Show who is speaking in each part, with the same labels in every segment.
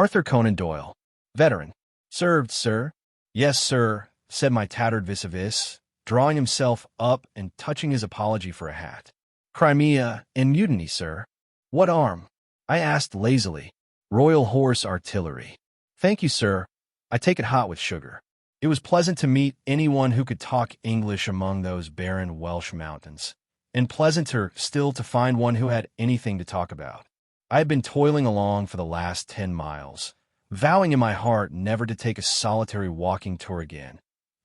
Speaker 1: Arthur Conan Doyle. Veteran. Served, sir. Yes, sir, said my tattered vis-a-vis, drawing himself up and touching his apology for a hat. Crimea and Mutiny, sir. What arm? I asked lazily. Royal Horse Artillery. Thank you, sir. I take it hot with sugar. It was pleasant to meet anyone who could talk English among those barren Welsh mountains, and pleasanter still to find one who had anything to talk about. I had been toiling along for the last 10 miles, vowing in my heart never to take a solitary walking tour again,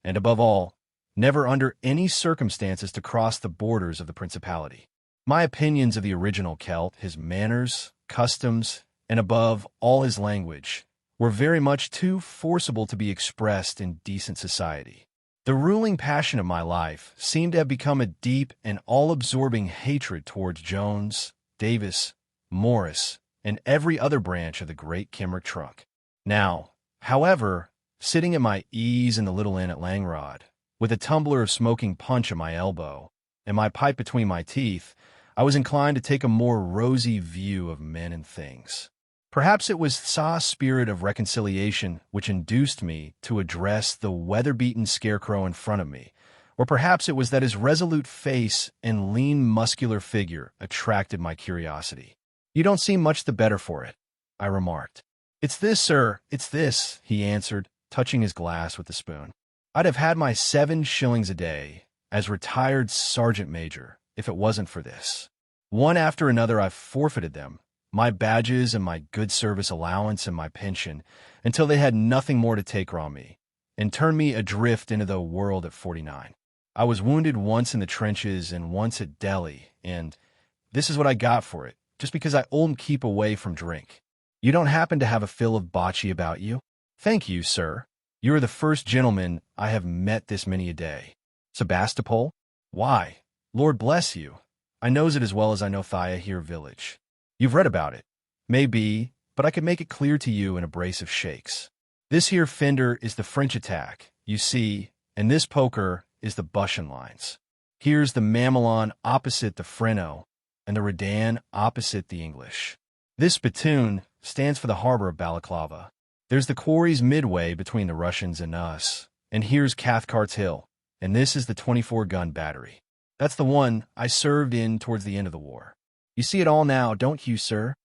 Speaker 1: and above all, never under any circumstances to cross the borders of the principality. My opinions of the original Celt, his manners, customs, and above all his language, were very much too forcible to be expressed in decent society. The ruling passion of my life seemed to have become a deep and all-absorbing hatred towards Jones, Davis, Morris, and every other branch of the great Cymric trunk. Now, however, sitting at my ease in the little inn at Langrod, with a tumbler of smoking punch at my elbow, and my pipe between my teeth, I was inclined to take a more rosy view of men and things. Perhaps it was Sa's spirit of reconciliation which induced me to address the weather-beaten scarecrow in front of me, or perhaps it was that his resolute face and lean muscular figure attracted my curiosity. You don't seem much the better for it, I remarked. It's this, sir, it's this, he answered, touching his glass with the spoon. I'd have had my 7 shillings a day as retired sergeant major if it wasn't for this. One after another I've forfeited them, my badges and my good service allowance and my pension, until they had nothing more to take from me, and turned me adrift into the world at 49. I was wounded once in the trenches and once at Delhi, and this is what I got for it, just because I old keep away from drink. You don't happen to have a fill of bocce about you? Thank you, sir. You are the first gentleman I have met this many a day. Sebastopol? Why, Lord bless you, I knows it as well as I know Thaya here village. You've read about it. Maybe, but I could make it clear to you in a brace of shakes. This here fender is the French attack, you see, and this poker is the Bushan lines. Here's the Mamelon opposite the Freno, and the Redan opposite the English. This spittoon stands for the harbor of Balaclava. There's the quarries midway between the Russians and us, and here's Cathcart's Hill, and this is the 24-gun battery. That's the one I served in towards the end of the war. You see it all now, don't you, sir?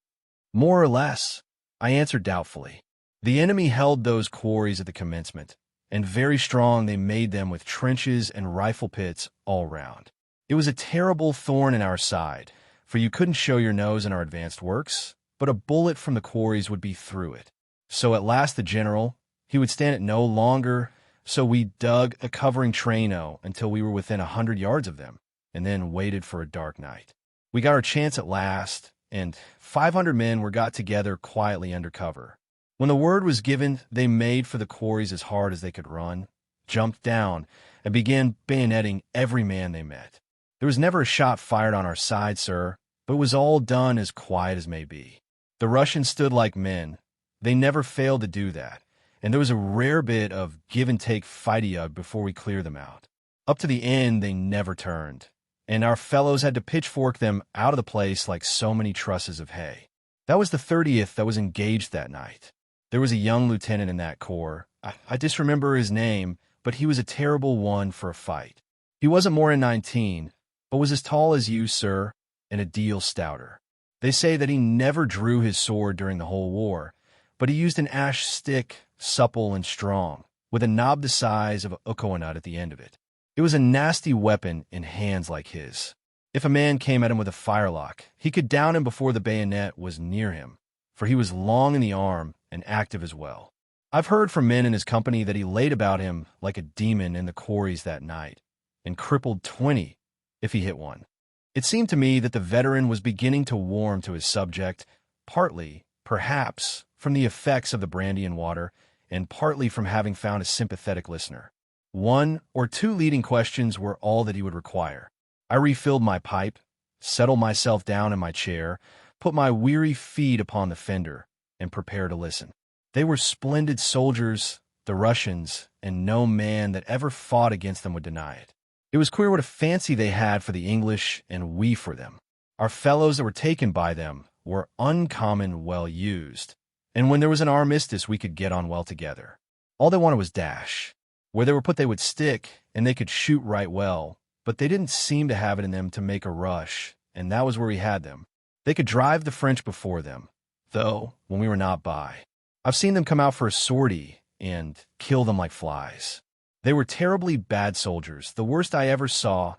Speaker 1: More or less, I answered doubtfully. The enemy held those quarries at the commencement, and very strong they made them with trenches and rifle pits all round. It was a terrible thorn in our side, for you couldn't show your nose in our advanced works, but a bullet from the quarries would be through it. So at last the general, he would stand it no longer, so we dug a covering traino until we were within 100 yards of them, and then waited for a dark night. We got our chance at last, and 500 men were got together quietly under cover. When the word was given, they made for the quarries as hard as they could run, jumped down, and began bayoneting every man they met. There was never a shot fired on our side, sir, but it was all done as quiet as may be. The Russians stood like men. They never failed to do that, and there was a rare bit of give-and-take fighty-ug before we cleared them out. Up to the end, they never turned, and our fellows had to pitchfork them out of the place like so many trusses of hay. That was the 30th that was engaged that night. There was a young lieutenant in that corps. I disremember his name, but he was a terrible one for a fight. He wasn't more than 19, but was as tall as you, sir, and a deal stouter. They say that he never drew his sword during the whole war, but he used an ash stick, supple and strong, with a knob the size of a coconut at the end of it. It was a nasty weapon in hands like his. If a man came at him with a firelock, he could down him before the bayonet was near him, for he was long in the arm and active as well. I've heard from men in his company that he laid about him like a demon in the quarries that night, and crippled 20 if he hit one. It seemed to me that the veteran was beginning to warm to his subject, partly, perhaps, from the effects of the brandy and water, and partly from having found a sympathetic listener. 1 or 2 leading questions were all that he would require. I refilled my pipe, settled myself down in my chair, put my weary feet upon the fender, and prepared to listen. They were splendid soldiers, the Russians, and no man that ever fought against them would deny it. It was queer what a fancy they had for the English and we for them. Our fellows that were taken by them were uncommon well used, And when there was an armistice, we could get on well together. All they wanted was dash. Where they were put, they would stick, and they could shoot right well, but they didn't seem to have it in them to make a rush, and that was where we had them. They could drive the French before them, though, when we were not by. I've seen them come out for a sortie and kill them like flies. They were terribly bad soldiers, the worst I ever saw,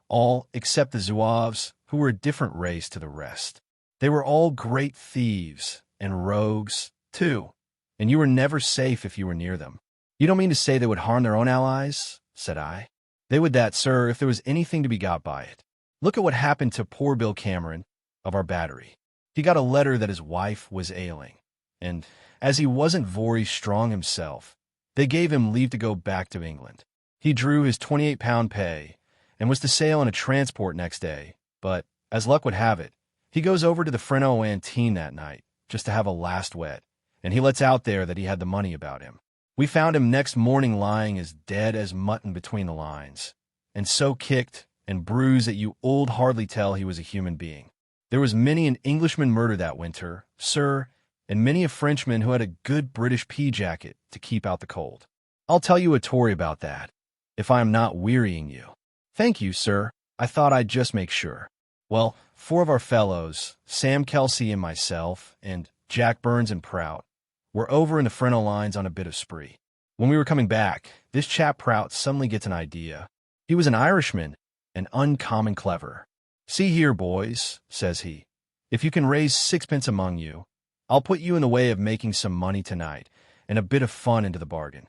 Speaker 1: all except the Zouaves, who were a different race to the rest. They were all great thieves, and rogues, too, and you were never safe if you were near them. You don't mean to say they would harm their own allies? Said I. They would that, sir, if there was anything to be got by it. Look at what happened to poor Bill Cameron of our battery. He got a letter that his wife was ailing, and as he wasn't very strong himself, they gave him leave to go back to England. He drew his £28 pay and was to sail on a transport next day, but, as luck would have it, he goes over to the Freno Antine that night just to have a last wet, and he lets out there that he had the money about him. We found him next morning lying as dead as mutton between the lines, and so kicked and bruised that you old hardly tell he was a human being. There was many an Englishman murdered that winter, sir, and many a Frenchman who had a good British pea jacket to keep out the cold. I'll tell you a story about that, if I am not wearying you. Thank you, sir. I thought I'd just make sure. Well, 4 of our fellows, Sam Kelsey and myself, and Jack Burns and Prout, were over in the Freno lines on a bit of spree. When we were coming back, this chap Prout suddenly gets an idea. He was an Irishman, and uncommon clever. See here, boys, says he, if you can raise 6pence among you, I'll put you in the way of making some money tonight, and a bit of fun into the bargain.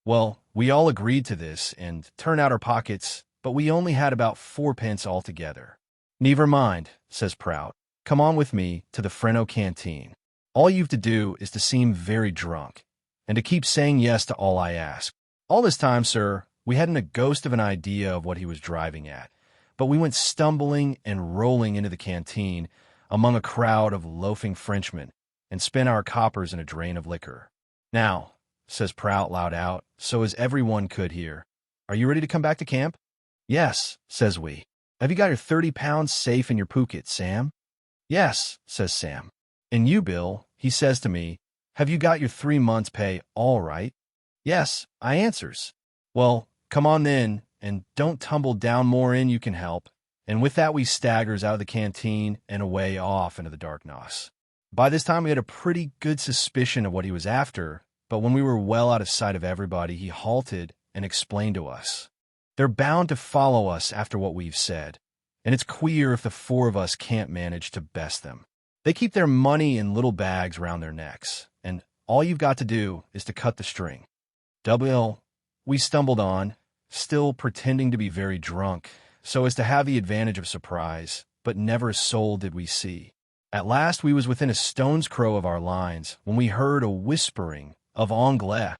Speaker 1: Well, we all agreed to this, and turned out our pockets, but we only had about 4pence altogether. Never mind, says Prout. Come on with me to the Freno canteen. All you've to do is to seem very drunk, and to keep saying yes to all I ask. All this time, sir, we hadn't a ghost of an idea of what he was driving at, but we went stumbling and rolling into the canteen among a crowd of loafing Frenchmen, and spent our coppers in a drain of liquor. Now, says Prout loud out, so as everyone could hear, are you ready to come back to camp? Yes, says we. Have you got your £30 safe in your pocket, Sam? Yes, says Sam. And you, Bill, he says to me, have you got your 3 months' pay all right? Yes, I answers. Well, come on then, and don't tumble down more in you can help. And with that we staggers out of the canteen and away off into the darkness. By this time we had a pretty good suspicion of what he was after, but when we were well out of sight of everybody, he halted and explained to us. They're bound to follow us after what we've said, and it's queer if the 4 of us can't manage to best them. They keep their money in little bags round their necks, and all you've got to do is to cut the string. We stumbled on, still pretending to be very drunk, so as to have the advantage of surprise, but never a soul did we see. At last we was within a stone's throw of our lines, when we heard a whispering of Anglais,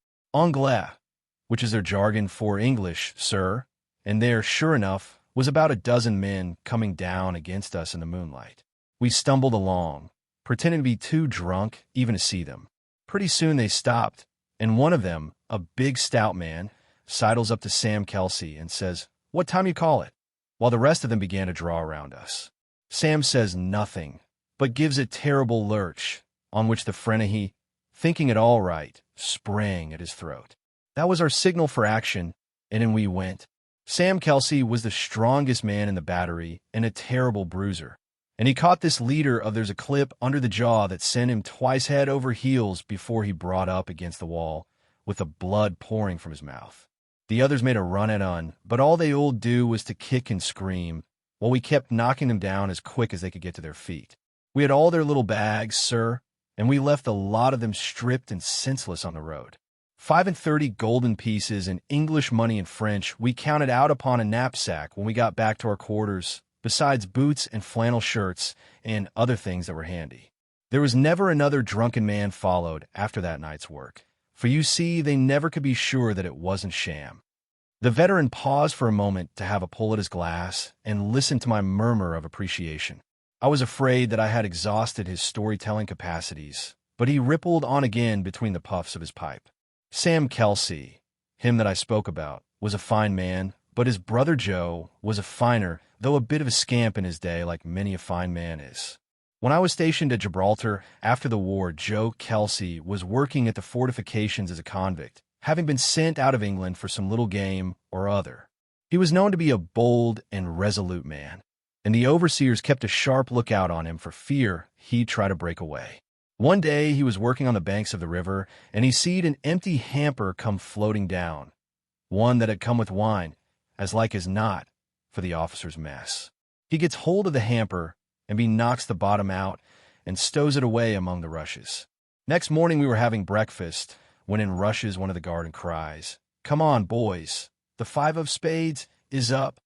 Speaker 1: which is their jargon for English, sir, and there, sure enough, was about a dozen men coming down against us in the moonlight. We stumbled along, pretending to be too drunk even to see them. Pretty soon they stopped, and one of them, a big stout man, sidles up to Sam Kelsey and says, "What time you call it?" while the rest of them began to draw around us. Sam says nothing, but gives a terrible lurch, on which the Frenahy, thinking it all right, sprang at his throat. That was our signal for action, and in we went. Sam Kelsey was the strongest man in the battery and a terrible bruiser, and he caught this leader of theirs a clip under the jaw that sent him twice head over heels before he brought up against the wall, with the blood pouring from his mouth. The others made a run at Un, but all they all do was to kick and scream, while we kept knocking them down as quick as they could get to their feet. We had all their little bags, sir, and we left a lot of them stripped and senseless on the road. 35 golden pieces in English money and French we counted out upon a knapsack when we got back to our quarters, besides boots and flannel shirts and other things that were handy. There was never another drunken man followed after that night's work, for you see they never could be sure that it wasn't sham. The veteran paused for a moment to have a pull at his glass and listen to my murmur of appreciation. I was afraid that I had exhausted his storytelling capacities, but he rippled on again between the puffs of his pipe. Sam Kelsey, him that I spoke about, was a fine man, but his brother Joe was a finer, though a bit of a scamp in his day, like many a fine man is. When I was stationed at Gibraltar after the war, Joe Kelsey was working at the fortifications as a convict, having been sent out of England for some little game or other. He was known to be a bold and resolute man, and the overseers kept a sharp lookout on him for fear he'd try to break away. One day he was working on the banks of the river, and he seed an empty hamper come floating down, one that had come with wine, as like as not, for the officers' mess. He gets hold of the hamper, and he knocks the bottom out and stows it away among the rushes. Next morning we were having breakfast, when in rushes one of the guard and cries, "Come on, boys, the 5 of spades is up."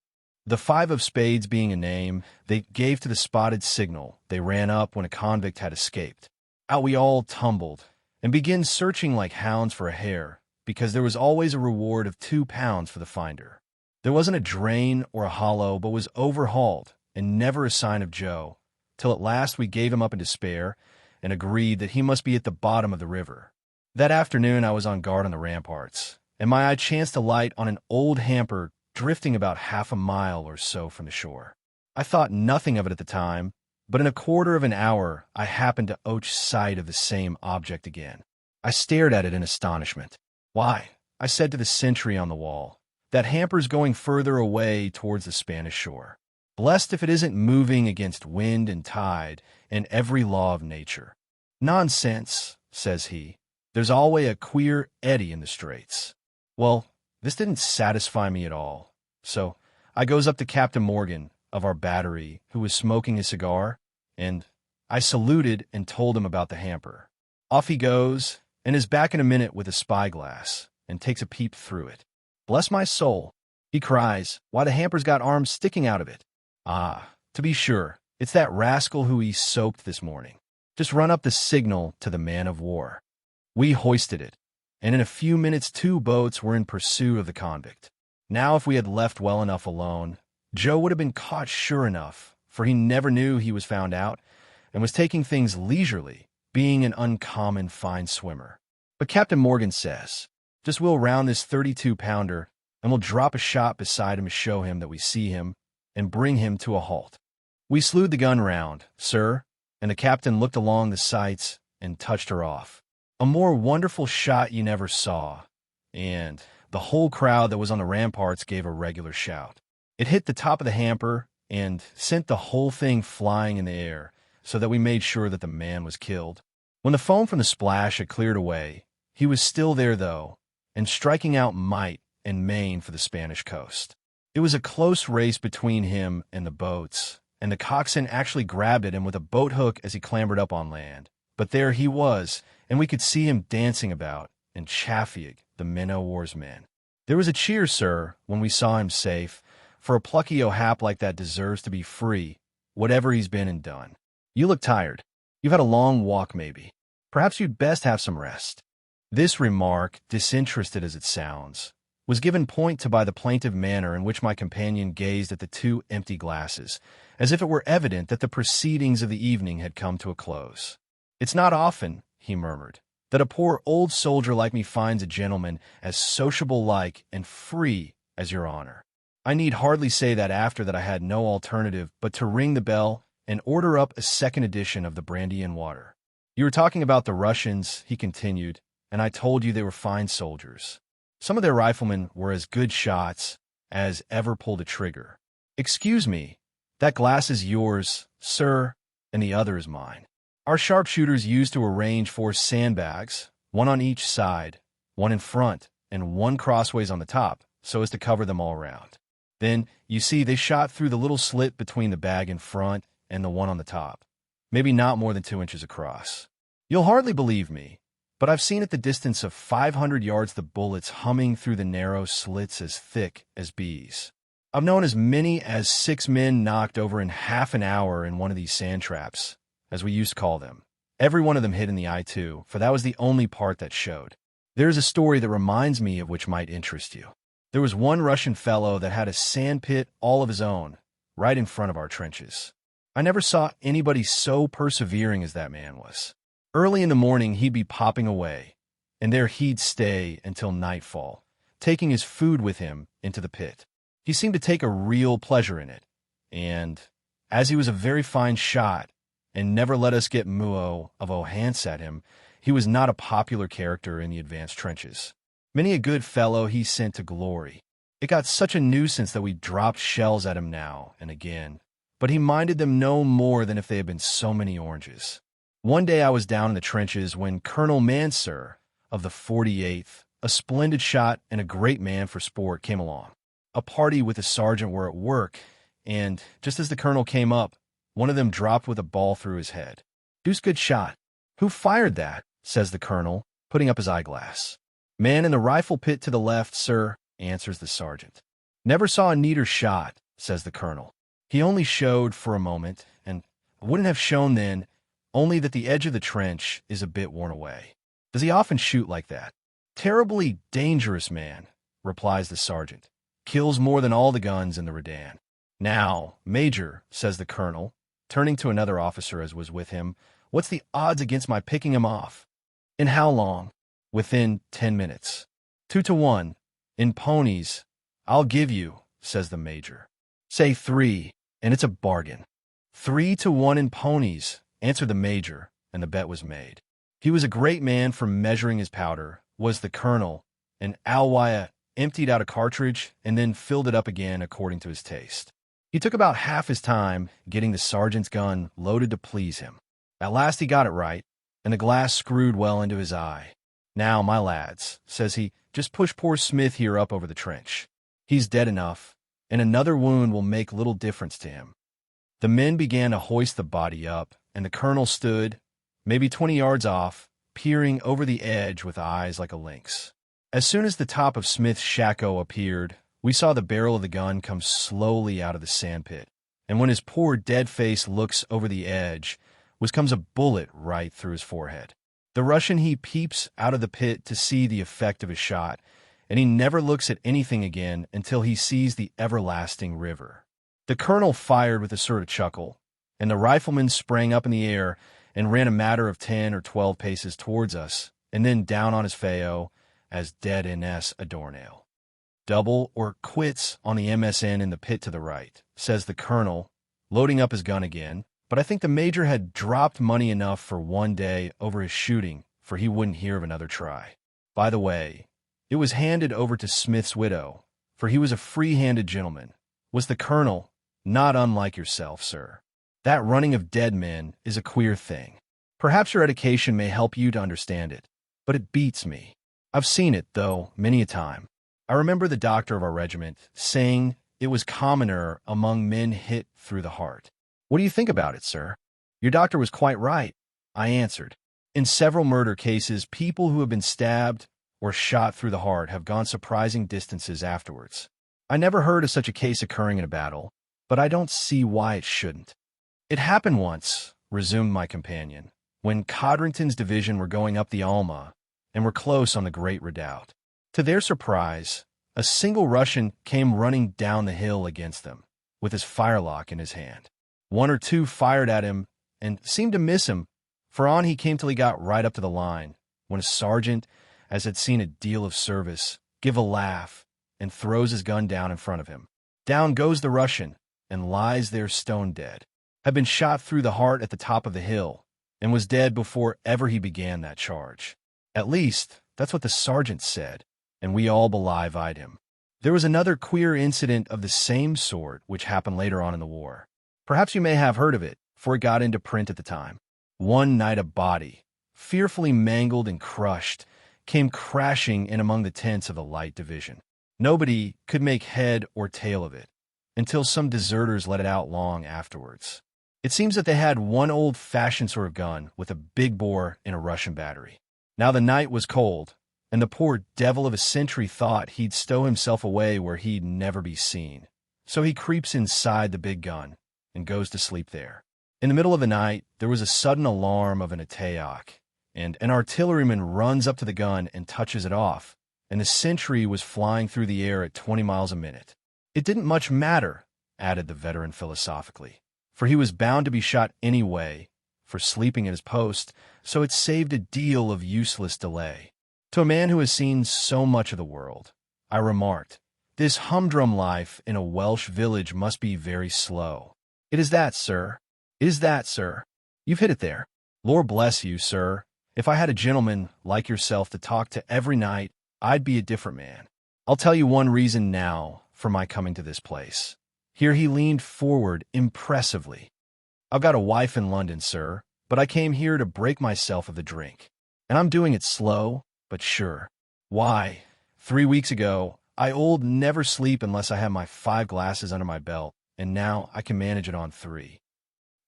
Speaker 1: The 5 of spades being a name they gave to the spotted signal they ran up when a convict had escaped. Out we all tumbled, and began searching like hounds for a hare, because there was always a reward of £2 for the finder. There wasn't a drain or a hollow, but was overhauled, and never a sign of Joe, till at last we gave him up in despair, and agreed that he must be at the bottom of the river. That afternoon I was on guard on the ramparts, and my eye chanced to light on an old hamper drifting about half a mile or so from the shore. I thought nothing of it at the time, but in a quarter of an hour I happened to catch sight of the same object again. I stared at it in astonishment. "Why," I said to the sentry on the wall, "that hamper's going further away towards the Spanish shore. Blessed if it isn't moving against wind and tide and every law of nature." "Nonsense," says he. "There's always a queer eddy in the straits." Well, this didn't satisfy me at all, so I goes up to Captain Morgan of our battery, who was smoking a cigar, and I saluted and told him about the hamper. Off he goes, and is back in a minute with a spyglass, and takes a peep through it. "Bless my soul," he cries, "why, the hamper's got arms sticking out of it. Ah, to be sure, it's that rascal who he soaked this morning. Just run up the signal to the man of war." We hoisted it, and in a few minutes 2 boats were in pursuit of the convict. Now if we had left well enough alone, Joe would have been caught sure enough, for he never knew he was found out, and was taking things leisurely, being an uncommon fine swimmer. But Captain Morgan says, "Just we'll round this 32-pounder, and we'll drop a shot beside him to show him that we see him, and bring him to a halt." We slewed the gun round, sir, and the captain looked along the sights and touched her off. A more wonderful shot you never saw, and the whole crowd that was on the ramparts gave a regular shout. It hit the top of the hamper and sent the whole thing flying in the air, so that we made sure that the man was killed. When the foam from the splash had cleared away, he was still there, though, and striking out might and main for the Spanish coast. It was a close race between him and the boats, and the coxswain actually grabbed at him with a boat hook as he clambered up on land. But there he was, and we could see him dancing about, and chaffing the men o' war's men. There was a cheer, sir, when we saw him safe, for a plucky o'hap like that deserves to be free, whatever he's been and done. You look tired. You've had a long walk, maybe. Perhaps you'd best have some rest." This remark, disinterested as it sounds, was given point to by the plaintive manner in which my companion gazed at the 2 empty glasses, as if it were evident that the proceedings of the evening had come to a close. "It's not often," he murmured, "that a poor old soldier like me finds a gentleman as sociable-like and free as your honor." I need hardly say that after that I had no alternative but to ring the bell and order up a second edition of the brandy and water. "You were talking about the Russians," he continued, "and I told you they were fine soldiers. Some of their riflemen were as good shots as ever pulled a trigger. Excuse me, that glass is yours, sir, and the other is mine. Our sharpshooters used to arrange 4 sandbags, one on each side, one in front, and one crossways on the top, so as to cover them all round. Then, you see, they shot through the little slit between the bag in front and the one on the top, maybe not more than 2 inches across. You'll hardly believe me, but I've seen at the distance of 500 yards the bullets humming through the narrow slits as thick as bees. I've known as many as 6 men knocked over in half an hour in one of these sand traps, as we used to call them. Every one of them hit in the eye, too, for that was the only part that showed. There is a story that reminds me of which might interest you. There was one Russian fellow that had a sand pit all of his own, right in front of our trenches. I never saw anybody so persevering as that man was. Early in the morning he'd be popping away, and there he'd stay until nightfall, taking his food with him into the pit. He seemed to take a real pleasure in it, and, as he was a very fine shot, and never let us get muo of Ohance at him, he was not a popular character in the advanced trenches. Many a good fellow he sent to glory. It got such a nuisance that we dropped shells at him now and again, but he minded them no more than if they had been so many oranges. One day I was down in the trenches when Colonel Mansur of the 48th, a splendid shot and a great man for sport, came along. A party with the sergeant were at work, and just as the colonel came up, one of them dropped with a ball through his head. "Deuce good shot." "Who fired that?" says the colonel, putting up his eyeglass. "Man in the rifle pit to the left, sir," answers the sergeant. "Never saw a neater shot," says the colonel. "He only showed for a moment, and wouldn't have shown then, only that the edge of the trench is a bit worn away." "Does he often shoot like that?" "Terribly dangerous man," replies the sergeant. "Kills more than all the guns in the Redan." "Now, Major," says the colonel, turning to another officer as was with him, "what's the odds against my picking him off?" "In how long?" "Within 10 minutes. 2 to 1. In ponies, I'll give you," says the major. "Say 3, and it's a bargain." 3 to 1 in ponies, answered the major, and the bet was made. He was a great man for measuring his powder, was the colonel, and Alwaya emptied out a cartridge and then filled it up again according to his taste. He took about half his time getting the sergeant's gun loaded to please him. At last he got it right, and the glass screwed well into his eye. "Now, my lads," says he, "just push poor Smith here up over the trench. He's dead enough, and another wound will make little difference to him." The men began to hoist the body up, and the colonel stood, maybe 20 yards off, peering over the edge with eyes like a lynx. As soon as the top of Smith's shako appeared, we saw the barrel of the gun come slowly out of the sandpit, and when his poor dead face looks over the edge, comes a bullet right through his forehead. The Russian he peeps out of the pit to see the effect of his shot, and he never looks at anything again until he sees the everlasting river. The colonel fired with a sort of chuckle, and the rifleman sprang up in the air and ran a matter of 10 or 12 paces towards us, and then down on his feo, as dead in a doornail. "Double or quits on the MSN in the pit to the right," says the colonel, loading up his gun again, but I think the major had dropped money enough for one day over his shooting, for he wouldn't hear of another try. By the way, it was handed over to Smith's widow, for he was a free-handed gentleman. Was the colonel, "Not unlike yourself, sir. That running of dead men is a queer thing. Perhaps your education may help you to understand it, but it beats me. I've seen it, though, many a time. I remember the doctor of our regiment saying it was commoner among men hit through the heart. What do you think about it, sir?" "Your doctor was quite right," I answered. "In several murder cases, people who have been stabbed or shot through the heart have gone surprising distances afterwards. I never heard of such a case occurring in a battle, but I don't see why it shouldn't." "It happened once," resumed my companion, "when Codrington's division were going up the Alma and were close on the Great Redoubt. To their surprise, a single Russian came running down the hill against them, with his firelock in his hand. 1 or 2 fired at him and seemed to miss him, for on he came till he got right up to the line, when a sergeant, as had seen a deal of service, give a laugh and throws his gun down in front of him. Down goes the Russian and lies there stone dead. Had been shot through the heart at the top of the hill, and was dead before ever he began that charge. At least, that's what the sergeant said, and we all belied him. There was another queer incident of the same sort which happened later on in the war. Perhaps you may have heard of it, for it got into print at the time. One night a body, fearfully mangled and crushed, came crashing in among the tents of the light division. Nobody could make head or tail of it, until some deserters let it out long afterwards. It seems that they had one old-fashioned sort of gun with a big bore in a Russian battery. Now the night was cold, and the poor devil of a sentry thought he'd stow himself away where he'd never be seen. So he creeps inside the big gun and goes to sleep there. In the middle of the night, there was a sudden alarm of an atayak, and an artilleryman runs up to the gun and touches it off, and the sentry was flying through the air at 20 miles a minute. It didn't much matter, added the veteran philosophically, for he was bound to be shot anyway for sleeping at his post, so it saved a deal of useless delay. To a man who has seen so much of the world, I remarked, this humdrum life in a Welsh village must be very slow. It is that, sir. It is that, sir. You've hit it there. Lord bless you, sir. If I had a gentleman like yourself to talk to every night, I'd be a different man. I'll tell you one reason now for my coming to this place." Here he leaned forward impressively. "I've got a wife in London, sir, but I came here to break myself of the drink. And I'm doing it slow, but sure. Why, 3 weeks ago, I never sleep unless I have my 5 glasses under my belt, and now I can manage it on 3.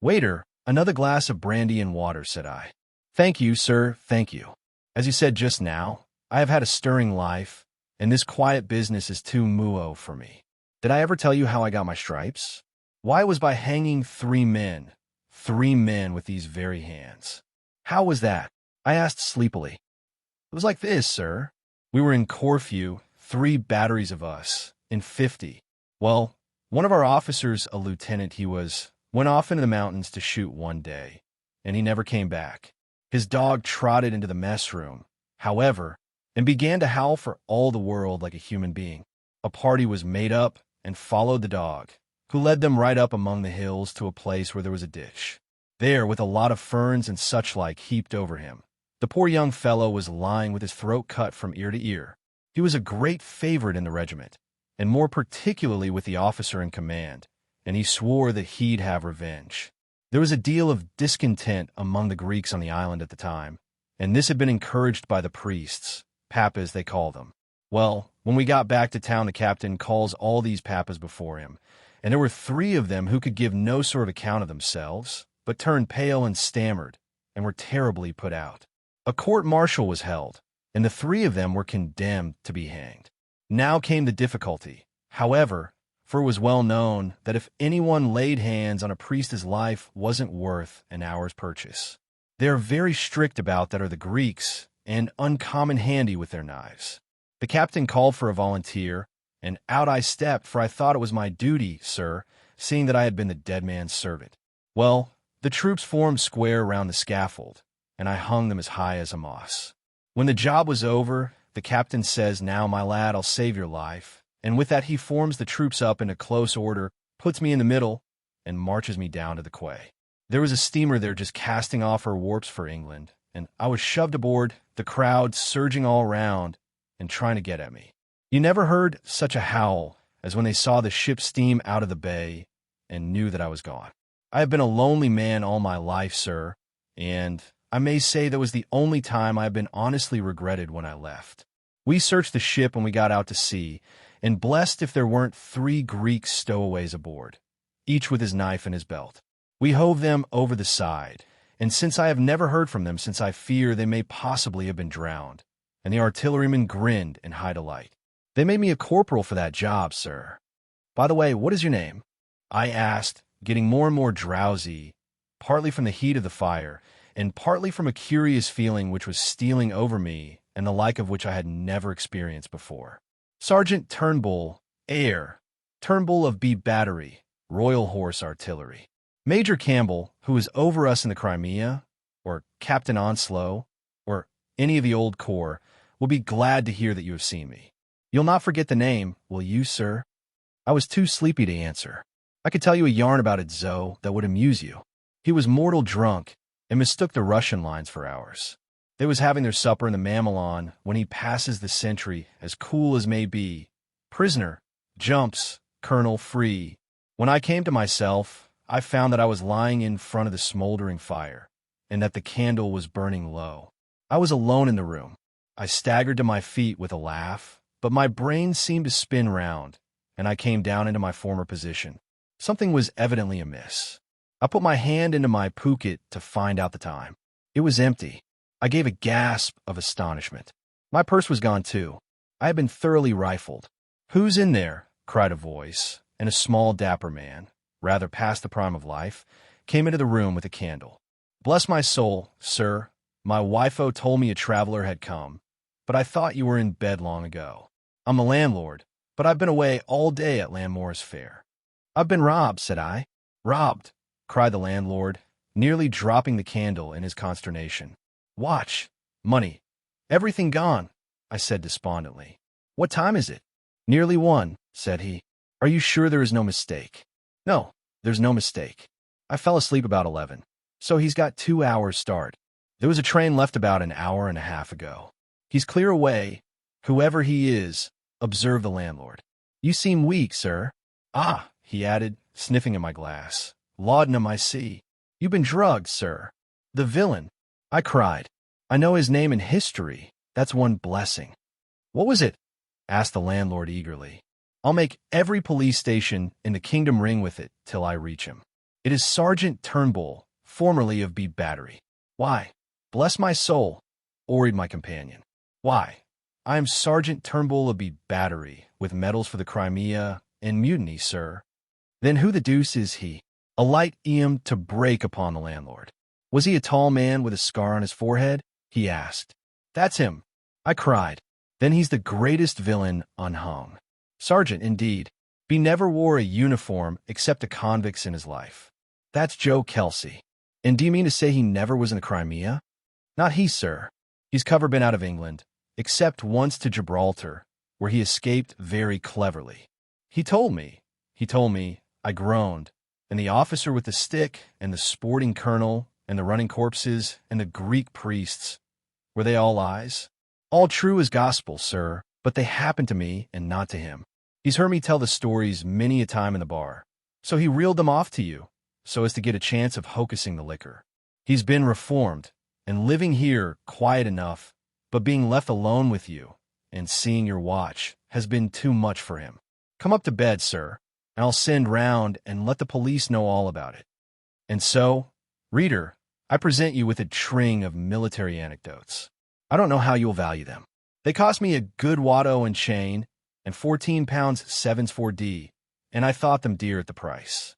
Speaker 1: "Waiter, another glass of brandy and water," said I. "Thank you, sir, thank you. As you said just now, I have had a stirring life, and this quiet business is too muo for me. Did I ever tell you how I got my stripes? Why, it was by hanging 3 men with these very hands." "How was that?" I asked sleepily. "It was like this, sir. We were in Corfu, 3 batteries of us, in 50. Well, one of our officers, a lieutenant went off into the mountains to shoot one day, and he never came back. His dog trotted into the mess room, however, and began to howl for all the world like a human being. A party was made up and followed the dog, who led them right up among the hills to a place where there was a ditch. There, with a lot of ferns and such like heaped over him, the poor young fellow was lying with his throat cut from ear to ear. He was a great favorite in the regiment, and more particularly with the officer in command, and he swore that he'd have revenge. There was a deal of discontent among the Greeks on the island at the time, and this had been encouraged by the priests, papas they call them. Well, when we got back to town, the captain calls all these papas before him, and there were 3 of them who could give no sort of account of themselves, but turned pale and stammered, and were terribly put out. A court-martial was held, and the 3 of them were condemned to be hanged. Now came the difficulty, however, for it was well known that if anyone laid hands on a priest's life wasn't worth an hour's purchase. They are very strict about that are the Greeks, and uncommon handy with their knives. The captain called for a volunteer, and out I stepped, for I thought it was my duty, sir, seeing that I had been the dead man's servant. Well, the troops formed square round the scaffold, and I hung them as high as a moss. When the job was over, the captain says, "Now, my lad, I'll save your life," and with that he forms the troops up into close order, puts me in the middle, and marches me down to the quay. There was a steamer there just casting off her warps for England, and I was shoved aboard, the crowd surging all round and trying to get at me. You never heard such a howl as when they saw the ship steam out of the bay and knew that I was gone. I have been a lonely man all my life, sir, and I may say that was the only time I have been honestly regretted when I left. We searched the ship when we got out to sea, and blessed if there weren't 3 Greek stowaways aboard, each with his knife in his belt. We hove them over the side, and since I have never heard from them, since I fear they may possibly have been drowned, and the artilleryman grinned in high delight. They made me a corporal for that job, sir. By the way, what is your name? I asked, getting more and more drowsy, partly from the heat of the fire, and partly from a curious feeling which was stealing over me, and the like of which I had never experienced before. Sergeant Turnbull, Air, Turnbull of B Battery, Royal Horse Artillery. Major Campbell, who was over us in the Crimea, or Captain Onslow, or any of the old corps, will be glad to hear that you have seen me. You'll not forget the name, will you, sir? I was too sleepy to answer. I could tell you a yarn about it, Zoe, that would amuse you. He was mortal drunk, and mistook the Russian lines for ours. They was having their supper in the Mamelon when he passes the sentry, as cool as may be. Prisoner, jumps, Colonel, free. When I came to myself, I found that I was lying in front of the smoldering fire, and that the candle was burning low. I was alone in the room. I staggered to my feet with a laugh, but my brain seemed to spin round, and I came down into my former position. Something was evidently amiss. I put my hand into my pocket to find out the time. It was empty. I gave a gasp of astonishment. My purse was gone too. I had been thoroughly rifled. "Who's in there?" cried a voice, and a small dapper man, rather past the prime of life, came into the room with a candle. "Bless my soul, sir, my wifo told me a traveler had come, but I thought you were in bed long ago. I'm the landlord, but I've been away all day at Landmore's Fair." "I've been robbed," said I. "Robbed," cried the landlord, nearly dropping the candle in his consternation. "Watch, money, everything gone," I said despondently. "What time is it?" "Nearly 1, said he. "Are you sure there is no mistake?" "No, there's no mistake. I fell asleep about 11. So he's got 2 hours start. There was a train left about an hour and a half ago. He's clear away. Whoever he is, observed the landlord. You seem weak, sir. Ah, he added, sniffing at my glass. Laudanum, I see. You've been drugged, sir. The villain, I cried. I know his name and history. That's one blessing. What was it? Asked the landlord eagerly. I'll make every police station in the kingdom ring with it till I reach him. It is Sergeant Turnbull, formerly of B Battery. Why? Bless my soul, orried my companion. Why? I am Sergeant Turnbull of B Battery, with medals for the Crimea and Mutiny, sir. Then who the deuce is he? A light eamed to break upon the landlord. Was he a tall man with a scar on his forehead? He asked. That's him, I cried. Then he's the greatest villain unhung. Sergeant, indeed. He never wore a uniform except a convict's in his life. That's Joe Kelsey. And do you mean to say he never was in the Crimea? Not he, sir. He's never been out of England, except once to Gibraltar, where he escaped very cleverly. He told me, I groaned, and the officer with the stick, and the sporting colonel, and the running corpses, and the Greek priests, were they all lies? All true as gospel, sir, but they happened to me and not to him. He's heard me tell the stories many a time in the bar, so he reeled them off to you, so as to get a chance of hocussing the liquor. He's been reformed, and living here quiet enough, but being left alone with you, and seeing your watch, has been too much for him. Come up to bed, sir, and I'll send round and let the police know all about it. And so, reader, I present you with a string of military anecdotes. I don't know how you'll value them. They cost me a good Watteau and chain, and £14 7s 4D, and I thought them dear at the price.